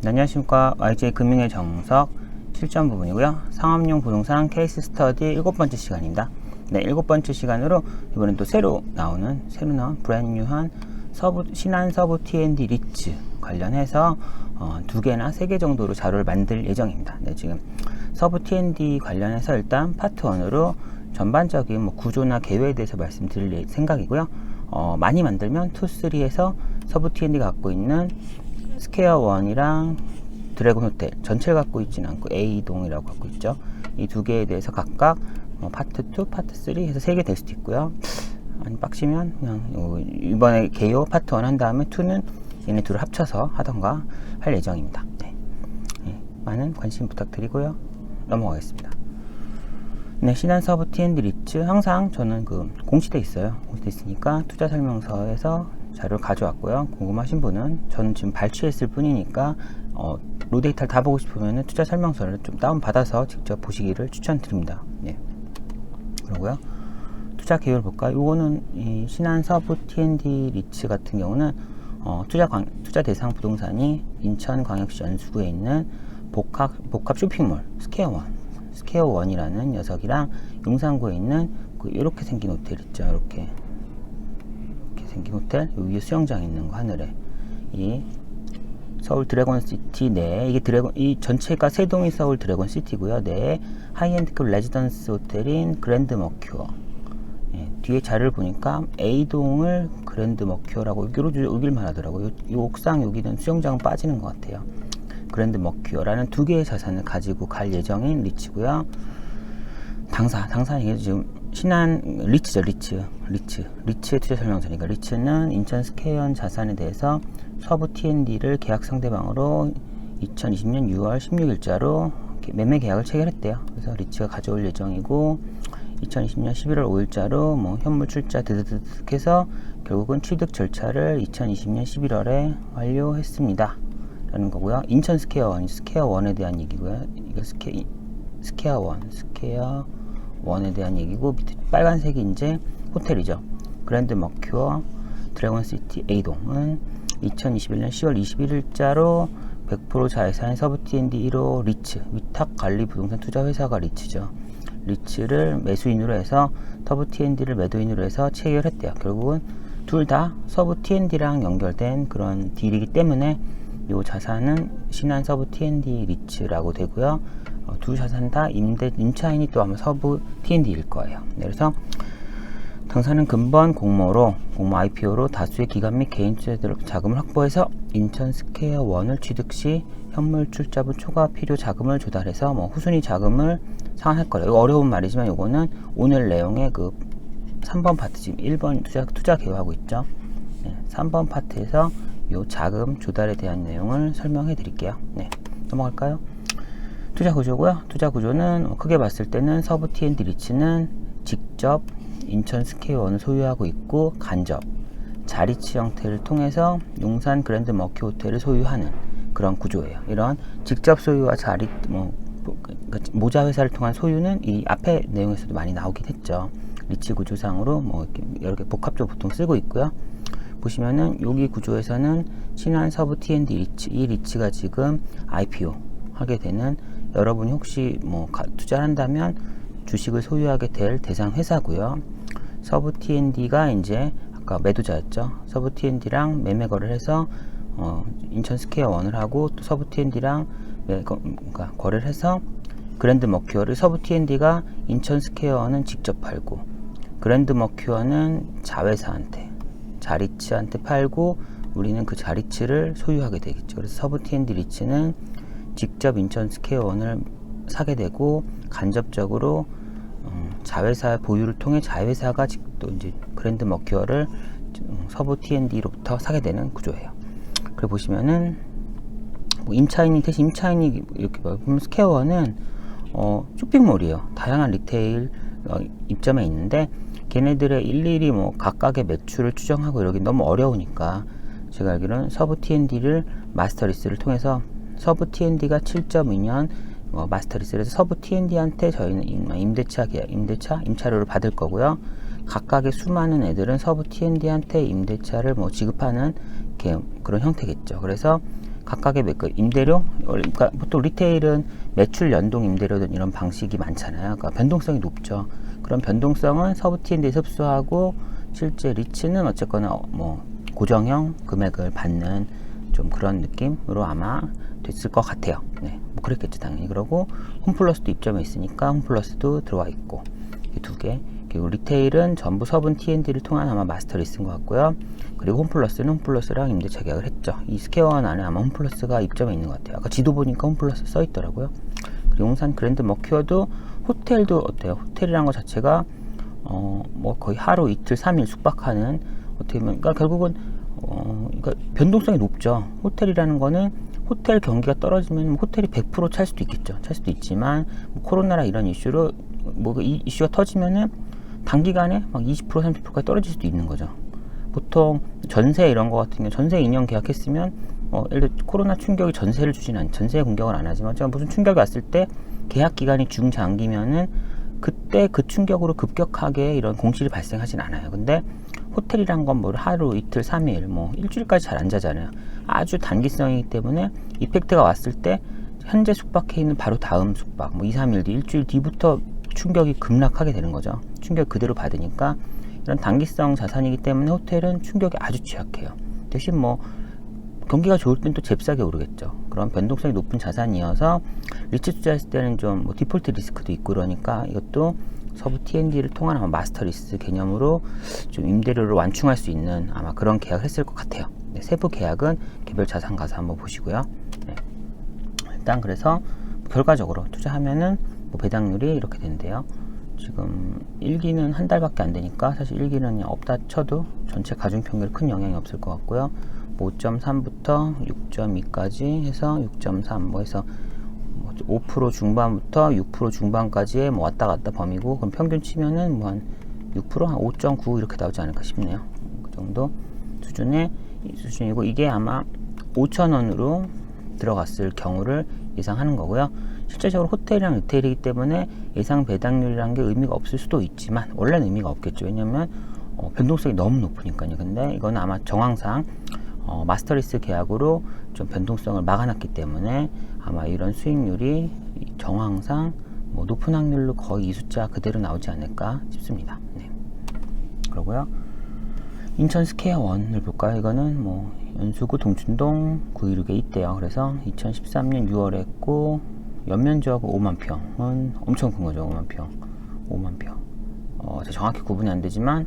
안녕하십니까. YJ금융의 정석 실전 부분이고요. 상업용 부동산 케이스 스터디 7번째 시간입니다. 네, 7번째 시간으로 이번엔 또 새로 나온 브랜뉴한 신한 서부 T&D 리츠 관련해서 2개나 3개 정도로 자료를 만들 예정입니다. 네, 지금 서부 T&D 관련해서 일단 파트 1으로 전반적인 구조나 계획에 대해서 말씀드릴 생각이고요. 많이 만들면 2, 3에서 서부 T&D가 갖고 있는 스퀘어 1이랑 드래곤 호텔 전체를 갖고 있지는 않고 A동이라고 갖고 있죠. 이 2개에 대해서 각각 파트 2, 파트 3 해서 3개 될 수도 있고요. 아니 빡치면 그냥 이번에 개요 파트 1 한 다음에 2는 얘네 둘을 합쳐서 하던가 할 예정입니다. 네. 많은 관심 부탁드리고요. 넘어가겠습니다. 네, 신한 서부 T&D 리츠 항상 저는 공시돼 있어요. 공시돼 있으니까 투자 설명서에서 자료를 가져왔고요. 궁금하신 분은 저는 지금 발췌했을 뿐이니까 로 데이터를 다 보고 싶으면 투자 설명서를 좀 다운받아서 직접 보시기를 추천드립니다. 네. 그러고요. 투자 계획을 볼까요? 이거는 이 신한 서부 T&D 리츠 같은 경우는 투자 대상 부동산이 인천광역시 연수구에 있는 복합 쇼핑몰 스퀘어 1이라는 녀석이랑 용산구에 있는 이렇게 생긴 호텔 있죠. 이렇게 생긴 호텔, 요 위에 수영장 있는 거 하늘에 이 서울 드래곤시티 내에 이 전체가 세 동이 서울 드래곤시티고요. 내에 하이엔드급 레지던스 호텔인 그랜드 머큐어. 뒤에 자료를 보니까 A동을 그랜드 머큐어라고 여길만 하더라고요. 이 옥상 여기는 수영장은 빠지는 것 같아요. 그랜드 머큐어라는 2개의 자산을 가지고 갈 예정인 리츠고요. 당사는 지금 신한 리츠죠. 리츠의 투자 설명서니까 리츠는 인천 스퀘어 자산에 대해서 서부 T&D를 계약 상대방으로 2020년 6월 16일자로 매매 계약을 체결했대요. 그래서 리츠가 가져올 예정이고 2020년 11월 5일자로 현물 출자 드드득 해서 결국은 취득 절차를 2020년 11월에 완료했습니다. 라는 거고요. 인천 스퀘어 1에 대한 얘기고요. 이거 스퀘어 1에 대한 얘기고 밑에 빨간색이 이제 호텔이죠. 그랜드 머큐어 드래곤시티 A동은 2021년 10월 21일자로 100% 자회사인 서부 T&D 1호 리츠 위탁 관리 부동산 투자 회사가 리츠죠. 리츠를 매수인으로 해서 서부 T&D를 매도인으로 해서 체결했대요. 결국은 둘 다 서부 T&D랑 연결된 그런 딜이기 때문에 이 자산은 신한 서부 T&D 리츠라고 되고요. 두 자산 다 임차인이 또 아마 서부 T&D일 거예요. 네, 그래서 당사는 근본 공모 IPO로 다수의 기관 및 개인 투자자들 자금을 확보해서 인천 스퀘어 1을 취득 시 현물 출자분 초과 필요 자금을 조달해서 후순위 자금을 상환할 거래요. 이거 어려운 말이지만 이거는 오늘 내용의 3번 파트 지금 1번 투자 개요하고 있죠. 네, 3번 파트에서 요 자금 조달에 대한 내용을 설명해 드릴게요. 네, 넘어갈까요? 투자 구조고요. 투자 구조는 크게 봤을 때는 서부 T&D 리츠는 직접 인천 스퀘어 1을 소유하고 있고 간접 자리치 형태를 통해서 용산 그랜드 머큐 호텔을 소유하는 그런 구조예요. 이런 직접 소유와 모자 회사를 통한 소유는 이 앞에 내용에서도 많이 나오긴 했죠. 리츠 구조상으로 이렇게 여러 개 복합적으로 보통 쓰고 있고요. 보시면은 여기 구조에서는 신한 서부 T&D 리츠, 이 리츠가 지금 IPO 하게 되는 여러분이 혹시 투자를 한다면 주식을 소유하게 될 대상 회사고요. 서부 T&D가 이제 아까 매도자였죠. 서부 T&D랑 매매 거래를 해서 인천 스퀘어 1을 하고 또 서부 T&D랑 거래를 해서 그랜드 머큐어를 서부 T&D가 인천 스퀘어 1은 직접 팔고 그랜드 머큐어는 자회사한테 자리치한테 팔고 우리는 그 자리치를 소유하게 되겠죠. 그래서 서부 T&D 리츠는 직접 인천 스퀘어 1을 사게 되고 간접적으로 자회사 보유를 통해 자회사가 또 이제 그랜드 머큐어를 서부 T&D로부터 사게 되는 구조예요. 그리고 보시면은 임차인이 이렇게 보면 스퀘어 1은 쇼핑몰이에요. 다양한 리테일 입점에 있는데 걔네들의 일일이 각각의 매출을 추정하고 이러기 너무 어려우니까 제가 알기로는 서부 T&D를 마스터리스를 통해서 서부 T&D가 7.2년 마스터리스를 해서 서부 T&D한테 저희는 임차료를 받을 거고요. 각각의 수많은 애들은 서부 T&D한테 임대차를 지급하는 그런 형태겠죠. 그래서 각각의 그 임대료, 그러니까 보통 리테일은 매출 연동 임대료든 이런 방식이 많잖아요. 그러니까 변동성이 높죠. 그런 변동성은 서브 T&D에서 흡수하고 실제 리츠는 어쨌거나 뭐 고정형 금액을 받는 좀 그런 느낌으로 아마 됐을 것 같아요. 네, 뭐 그랬겠죠 당연히. 그러고 홈플러스도 입점해 있으니까 홈플러스도 들어와 있고 이 두 개. 그리고 리테일은 전부 서브 T&D를 통한 아마 마스터 리스인 것 같고요. 그리고 홈플러스는 홈플러스랑 임대차 계약을 했죠. 이 스퀘어원 안에 아마 홈플러스가 입점해 있는 것 같아요. 아까 지도 보니까 홈플러스 써 있더라고요. 그리고 용산 그랜드 머큐어도 호텔도 어때요? 호텔이라는 것 자체가 뭐 거의 하루 이틀 3일 숙박하는 어떻게 보면 그러니까 결국은 그러니까 변동성이 높죠. 호텔이라는 거는 호텔 경기가 떨어지면 호텔이 100% 찰 수도 있겠죠. 찰 수도 있지만 뭐 코로나라 이런 이슈로 뭐 이 이슈가 터지면은 단기간에 막 20% 30%까지 떨어질 수도 있는 거죠. 보통 전세 이런 거 같은 경우 전세 2년 계약했으면 예를 들어 코로나 충격이 전세를 주진 않 전세 공격을 안 하지만 무슨 충격이 왔을 때 계약 기간이 중장기면은 그때 그 충격으로 급격하게 이런 공실이 발생하진 않아요. 근데 호텔이란 건 뭐 하루 이틀 3일 뭐 일주일까지 잘 안 자잖아요. 아주 단기성이기 때문에 이펙트가 왔을 때 현재 숙박해 있는 바로 다음 숙박 뭐 2, 3일 뒤 일주일 뒤부터 충격이 급락하게 되는 거죠. 충격 그대로 받으니까 이런 단기성 자산이기 때문에 호텔은 충격이 아주 취약해요. 대신 뭐 경기가 좋을 땐 또 잽싸게 오르겠죠. 그런 변동성이 높은 자산이어서 리츠 투자했을 때는 좀 뭐 디폴트 리스크도 있고 그러니까 이것도 서브 T&D를 통한 아마 마스터 리스 개념으로 좀 임대료를 완충할 수 있는 아마 그런 계약을 했을 것 같아요. 네, 세부 계약은 개별 자산 가서 한번 보시고요. 네. 일단 그래서 결과적으로 투자하면은 뭐 배당률이 이렇게 된대요. 지금 1기는 한 달밖에 안 되니까 사실 1기는 없다 쳐도 전체 가중평균에 큰 영향이 없을 것 같고요. 5.3부터 6.2까지 해서 6.3 뭐 해서 5% 중반부터 6% 중반까지의 뭐 왔다 갔다 범위고 그럼 평균 치면은 뭐 한 6%, 한 5.9 이렇게 나오지 않을까 싶네요. 그 정도 수준이고 이게 아마 5,000원으로 들어갔을 경우를 예상하는 거고요. 실제적으로 호텔이랑 리테일이기 때문에 예상 배당률이라는 게 의미가 없을 수도 있지만 원래는 의미가 없겠죠. 왜냐면 변동성이 너무 높으니까요. 근데 이건 아마 정황상 마스터리스 계약으로 좀 변동성을 막아놨기 때문에 아마 이런 수익률이 정황상 뭐 높은 확률로 거의 이 숫자 그대로 나오지 않을까 싶습니다. 네. 그러고요. 인천 스퀘어원을 볼까요? 이거는 뭐 연수구 동춘동 916에 있대요. 그래서 2013년 6월에 했고 연면적 5만 평은 엄청 큰 거죠. 5만 평. 5만 평. 정확히 구분이 안 되지만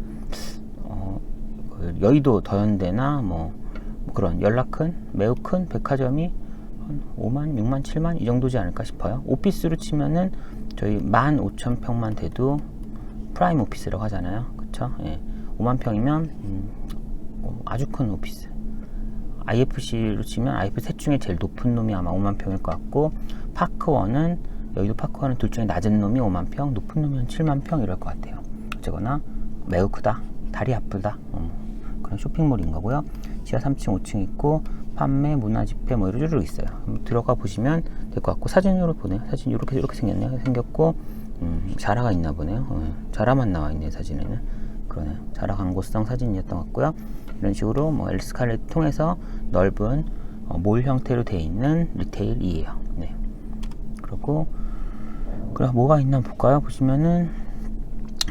여의도 더현대나 뭐 그런 매우 큰 백화점이 한 5만, 6만, 7만 이 정도지 않을까 싶어요. 오피스로 치면은 저희 15,000평만 돼도 프라임 오피스라고 하잖아요. 그쵸? 예. 5만 평이면 아주 큰 오피스. IFC로 치면 IFC 셋 중에 제일 높은 놈이 아마 5만 평일 것 같고 파크원은 여의도 파크원은 둘 중에 낮은 놈이 5만 평, 높은 놈이 한 7만 평 이럴 것 같아요. 어쨌거나 매우 크다, 다리 아프다 그런 쇼핑몰인 거고요. 지하 3층, 5층 있고 판매, 문화 집회 뭐 이러저러 있어요. 들어가 보시면 될 것 같고 사진으로 보네요. 사진 이렇게 생겼네요. 생겼고 자라가 있나 보네요. 자라만 나와 있네 사진에는. 그러네요. 자라 광고성 사진이었던 것 같고요. 이런 식으로 뭐 엘스칼렛 통해서 넓은 몰 형태로 되어 있는 리테일이에요. 네. 그리고 그럼 뭐가 있나 볼까요? 보시면은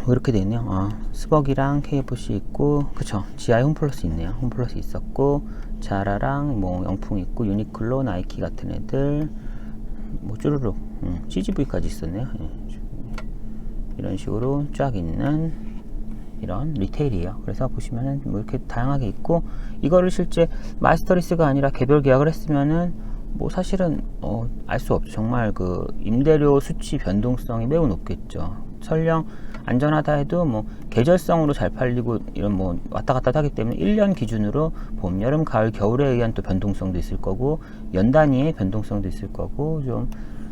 이렇게 되어 있네요. 스벅이랑 KFC 있고 그쵸. 지하에 홈플러스 있네요. 홈플러스 있었고 자라랑 뭐 영풍 있고 유니클로, 나이키 같은 애들 뭐 쭈루룩 CGV까지 있었네요. 예. 이런 식으로 쫙 있는 이런 리테일이에요. 그래서 보시면은 뭐 이렇게 다양하게 있고 이거를 실제 마스터리스가 아니라 개별 계약을 했으면은 뭐 사실은 알 수 없죠. 정말 그 임대료 수치 변동성이 매우 높겠죠. 설령 안전하다 해도 뭐 계절성으로 잘 팔리고 이런 뭐 왔다 갔다 하기 때문에 1년 기준으로 봄, 여름, 가을, 겨울에 의한 또 변동성도 있을 거고 연 단위의 변동성도 있을 거고 좀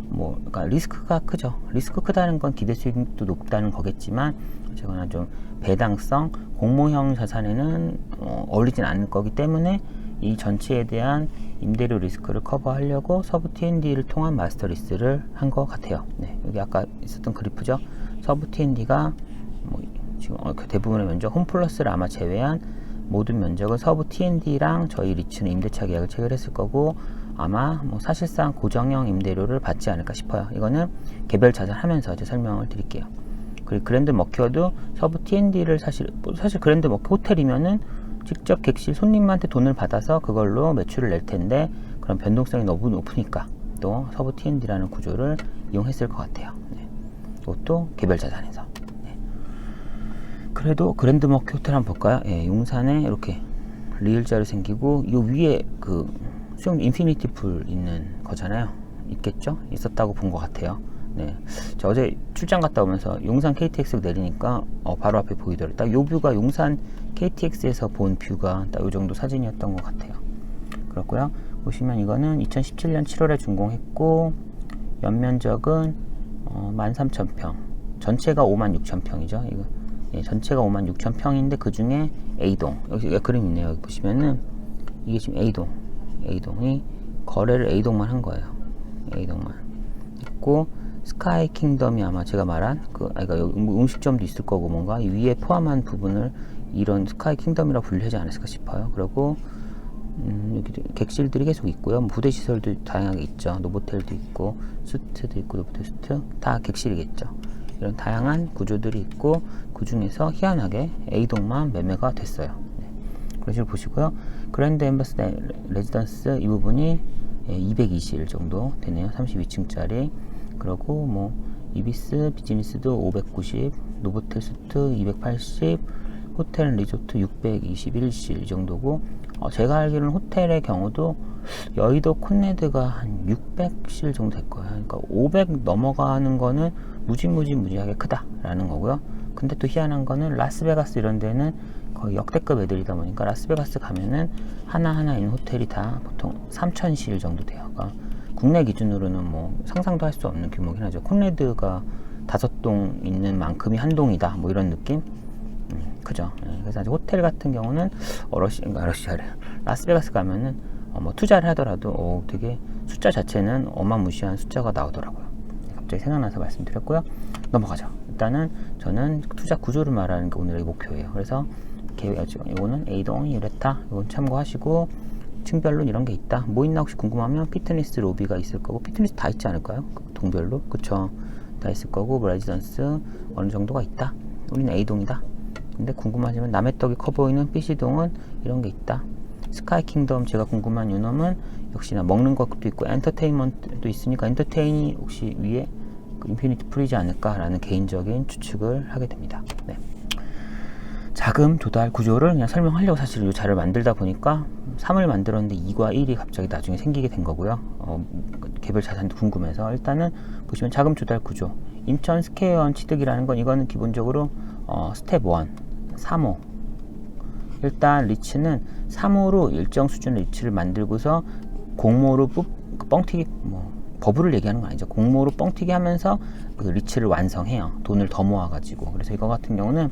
뭐 그러니까 리스크가 크죠. 리스크 크다는 건 기대 수익도 높다는 거겠지만 어쨌거나 좀 배당성 공모형 자산에는 어울리진 않을 거기 때문에 이 전체에 대한 임대료 리스크를 커버하려고 서브 T&D를 통한 마스터 리스를 한 것 같아요. 네, 여기 아까 있었던 그래프죠. 서브 T&D가 뭐 지금 대부분의 면적 홈플러스를 아마 제외한 모든 면적은 서브 T&D랑 저희 리츠는 임대차 계약을 체결했을 거고 아마 뭐 사실상 고정형 임대료를 받지 않을까 싶어요. 이거는 개별 자산하면서 이제 설명을 드릴게요. 그리고 그랜드 머큐어도 서부 T&D를 사실 그랜드 머큐어 호텔이면은 직접 객실 손님한테 돈을 받아서 그걸로 매출을 낼 텐데 그런 변동성이 너무 높으니까 또 서부 T&D라는 구조를 이용했을 것 같아요. 네. 이것도 개별 자산에서. 네. 그래도 그랜드 머큐어 호텔 한번 볼까요? 예, 용산에 이렇게 리을자로 생기고 이 위에 그 수영 인피니티 풀 있는 거잖아요. 있겠죠? 있었다고 본 것 같아요. 네, 저 어제 출장 갔다 오면서 용산 KTX 내리니까 바로 앞에 보이더라고요. 딱 요 뷰가 용산 KTX에서 본 뷰가 딱 요 정도 사진이었던 것 같아요. 그렇고요. 보시면 이거는 2017년 7월에 준공했고 연면적은 13,000평, 전체가 56,000평이죠. 이거 예, 전체가 56,000평인데 그 중에 A동 여기 그림 있네요. 여기 보시면은 이게 지금 A동이 거래를 A동만 한 거예요. A동만 있고 스카이 킹덤이 아마 제가 말한 그러니까 여기 음식점도 있을 거고 뭔가 이 위에 포함한 부분을 이런 스카이 킹덤이라고 분류하지 않았을까 싶어요. 그리고 여기 객실들이 계속 있고요. 부대 시설도 다양하게 있죠. 노보텔도 있고 수트도 있고 노보텔 수트 다 객실이겠죠. 이런 다양한 구조들이 있고 그 중에서 희한하게 A동만 매매가 됐어요. 네. 그런 식으로 보시고요. 그랜드 엠버스 레지던스 이 부분이 220일 정도 되네요. 32층짜리. 그리고 뭐 이비스 비즈니스도 590, 노보텔 수트 280, 호텔 리조트 621실 이 정도고 제가 알기로는 호텔의 경우도 여의도 콘레드가 한 600실 정도 될 거예요. 그러니까 500 넘어가는 거는 무지하게 크다라는 거고요. 근데 또 희한한 거는 라스베가스 이런 데는 거의 역대급 애들이다 보니까 라스베가스 가면은 하나하나 있는 호텔이 다 보통 3,000실 정도 돼요. 그러니까 국내 기준으로는 뭐 상상도 할 수 없는 규모긴 하죠. 콘레드가 5동 있는 만큼이 한 동이다 뭐 이런 느낌? 그죠. 네, 그래서 아직 호텔 같은 경우는 러시아래 라스베가스 가면은 뭐 투자를 하더라도 되게 숫자 자체는 어마무시한 숫자가 나오더라고요. 갑자기 생각나서 말씀드렸고요. 넘어가죠. 일단은 저는 투자 구조를 말하는 게 오늘의 목표예요. 그래서 이거는 A동, 이랬다. 이건 참고하시고 층별로 이런 게 있다. 뭐 있나 혹시 궁금하면 피트니스 로비가 있을 거고 피트니스 다 있지 않을까요? 동별로 그쵸? 다 있을 거고 레지던스 어느 정도가 있다. 우리는 A동이다. 근데 궁금하시면 남의 떡이 커 보이는 B동은 이런 게 있다. 스카이 킹덤 제가 궁금한 요놈은 역시나 먹는 것도 있고 엔터테인먼트도 있으니까 엔터테인이 혹시 위에 인피니티 풀이지 않을까라는 개인적인 추측을 하게 됩니다. 네. 자금 조달 구조를 그냥 설명하려고 사실 이 자료를 만들다 보니까 3을 만들었는데 2과 1이 갑자기 나중에 생기게 된 거고요. 개별 자산도 궁금해서 일단은 보시면 자금 조달 구조 인천 스퀘어원 취득이라는 건 이거는 기본적으로 스텝 1 3호 일단 리츠는 3호로 일정 수준의 리츠를 만들고서 공모로 뻥튀기 버블을 얘기하는 건 아니죠. 공모로 뻥튀기 하면서 그 리츠를 완성해요. 돈을 더 모아가지고. 그래서 이거 같은 경우는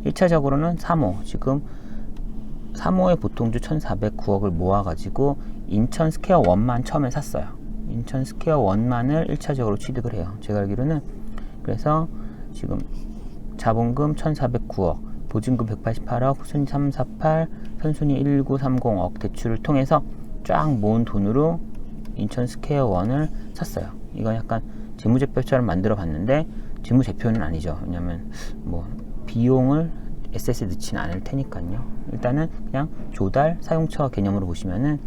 1차적으로는 3호 지금 3호의 보통주 1,409억을 모아가지고 인천 스퀘어 1만 처음에 샀어요. 인천 스퀘어 1만을 1차적으로 취득을 해요. 제가 알기로는 그래서 지금 자본금 1,409억 보증금 188억 후순위 348 선순위 1930억 대출을 통해서 쫙 모은 돈으로 인천 스퀘어 1을 샀어요. 이건 약간 재무제표처럼 만들어 봤는데 재무제표는 아니죠. 왜냐면 뭐 비용을 에셋에 넣지는 않을 테니까요. 일단은 그냥 조달 사용처 개념으로 보시면은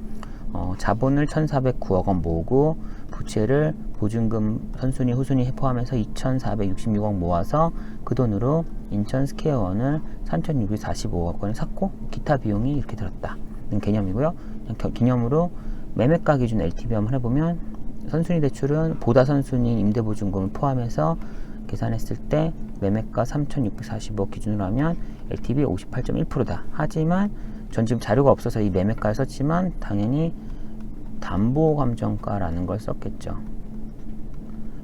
자본을 1,409억 원 모으고 부채를 보증금 선순위 후순위 포함해서 2,466억 모아서 그 돈으로 인천 스퀘어 1을 3,645억 원에 샀고 기타 비용이 이렇게 들었다 는 개념이고요. 그냥 기념으로 매매가 기준 LTV 한번 해보면 선순위 대출은 보다 선순위 임대보증금을 포함해서 계산했을 때 매매가 3,645억 기준으로 하면 LTV 58.1%다. 하지만 전 지금 자료가 없어서 이 매매가를 썼지만 당연히 담보감정가라는 걸 썼겠죠.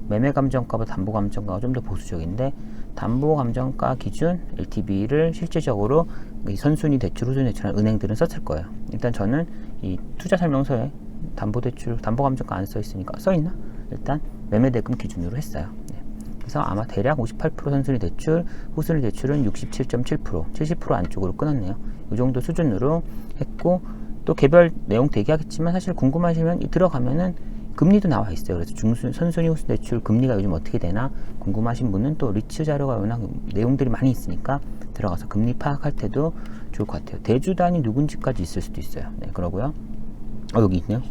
매매감정가보다 담보감정가가 좀 더 보수적인데 담보감정가 기준 LTV를 실제적으로 이 선순위 대출, 후순위 대출한 은행들은 썼을 거예요. 일단 저는 이 투자 설명서에 담보대출, 담보감정가 안 써 있으니까 써있나? 일단 매매대금 기준으로 했어요. 네. 그래서 아마 대략 58% 선순위 대출, 후순위 대출은 67.7%, 70% 안쪽으로 끊었네요. 이 정도 수준으로 했고 또 개별 내용 대기하겠지만 사실 궁금하시면 들어가면은 금리도 나와 있어요. 그래서 선순위 호수 대출 금리가 요즘 어떻게 되나 궁금하신 분은 또 리츠 자료가 워낙 내용들이 많이 있으니까 들어가서 금리 파악할 때도 좋을 것 같아요. 대주단이 누군지까지 있을 수도 있어요. 네, 그러고요. 여기 있네요.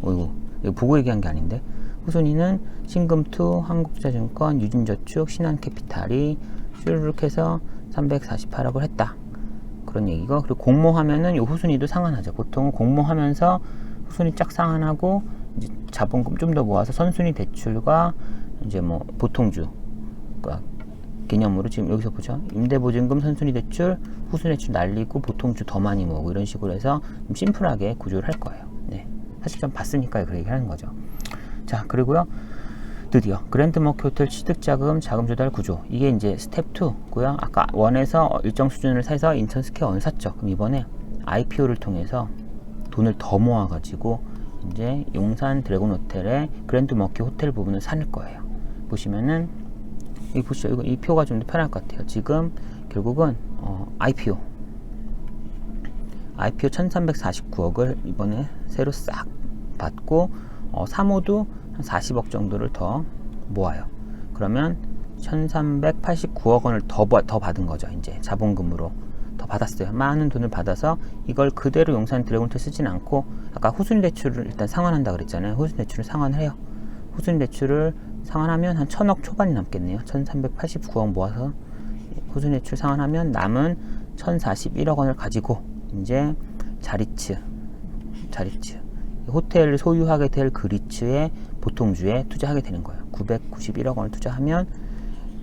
이거 보고 얘기한 게 아닌데. 후순위는 신금투, 한국투자증권, 유진저축, 신한캐피탈이 쭈르륵 해서 348억을 했다. 그런 얘기고, 그리고 공모하면은 이 후순위도 상환하죠. 보통은 공모하면서 후순위 쫙 상환하고 이제 자본금 좀 더 모아서 선순위 대출과 이제 뭐 보통주 개념으로 지금 여기서 보죠. 임대보증금 선순위 대출, 후순위 대출 날리고 보통주 더 많이 모으고 이런 식으로 해서 좀 심플하게 구조를 할 거예요. 네. 사실 좀 봤으니까 그렇게 하는 거죠. 자, 그리고요. 드디어 그랜드머큐 호텔 취득자금 자금 조달 구조, 이게 이제 스텝 2고요. 아까 1에서 일정 수준을 사서 인천 스퀘어원 샀죠. 그럼 이번에 IPO를 통해서 돈을 더 모아가지고 이제 용산 드래곤 호텔의 그랜드머큐 호텔 부분을 살 거예요. 보시면은 여기 보시죠. 이 표가 좀 더 편할 것 같아요. 지금 결국은 IPO 1349억을 이번에 새로 싹 받고 3호도 한 40억 정도를 더 모아요. 그러면 1389억 원을 더 받은 거죠. 이제 자본금으로 더 받았어요. 많은 돈을 받아서 이걸 그대로 용산 드래곤호텔 쓰진 않고, 아까 후순위 대출을 일단 상환한다 그랬잖아요. 후순위 대출을 상환해요. 후순위 대출을 상환하면 한 1000억 초반이 남겠네요. 1389억 모아서 후순위 대출 상환하면 남은 1041억 원을 가지고 이제 자리츠 호텔을 소유하게 될 그 리츠의 보통주에 투자하게 되는 거예요. 991억 원을 투자하면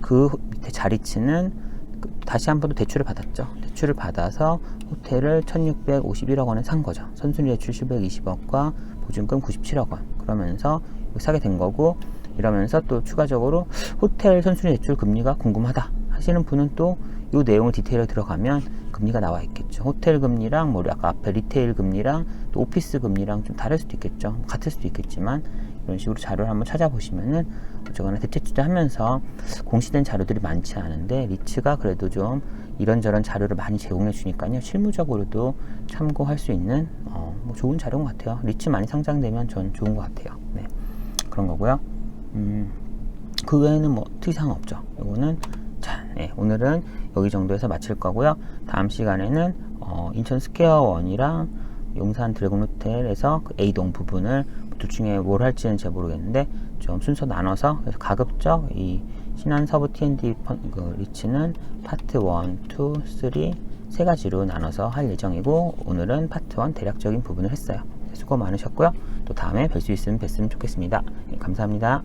그 밑에 자리츠는 다시 한 번 더 대출을 받았죠. 대출을 받아서 호텔을 1651억 원에 산 거죠. 선순위 대출 720억과 보증금 97억 원. 그러면서 사게 된 거고, 이러면서 또 추가적으로 호텔 선순위 대출 금리가 궁금하다 하시는 분은 또 이 내용을 디테일에 들어가면 금리가 나와 있겠죠. 호텔 금리랑 뭐 아까 앞에 리테일 금리랑 또 오피스 금리랑 좀 다를 수도 있겠죠. 같을 수도 있겠지만 이런 식으로 자료를 한번 찾아보시면은 어쩌거나 대체 투자하면서 공시된 자료들이 많지 않은데 리츠가 그래도 좀 이런저런 자료를 많이 제공해 주니까요. 실무적으로도 참고할 수 있는 뭐 좋은 자료인 것 같아요. 리츠 많이 상장되면 전 좋은 것 같아요. 네, 그런 거고요. 그 외에는 뭐 특이사항 없죠. 이거는 자, 네, 오늘은 여기 정도에서 마칠 거고요. 다음 시간에는 인천 스퀘어원이랑 용산 드래곤 호텔에서 그 A동 부분을 둘 중에 뭘 할지는 잘 모르겠는데 좀 순서 나눠서 가급적 이 신한 서부 T&D 그 리츠는 파트 1, 2, 3 세 가지로 나눠서 할 예정이고, 오늘은 파트 1 대략적인 부분을 했어요. 수고 많으셨고요. 또 다음에 뵐 수 있으면 뵀으면 좋겠습니다. 네, 감사합니다.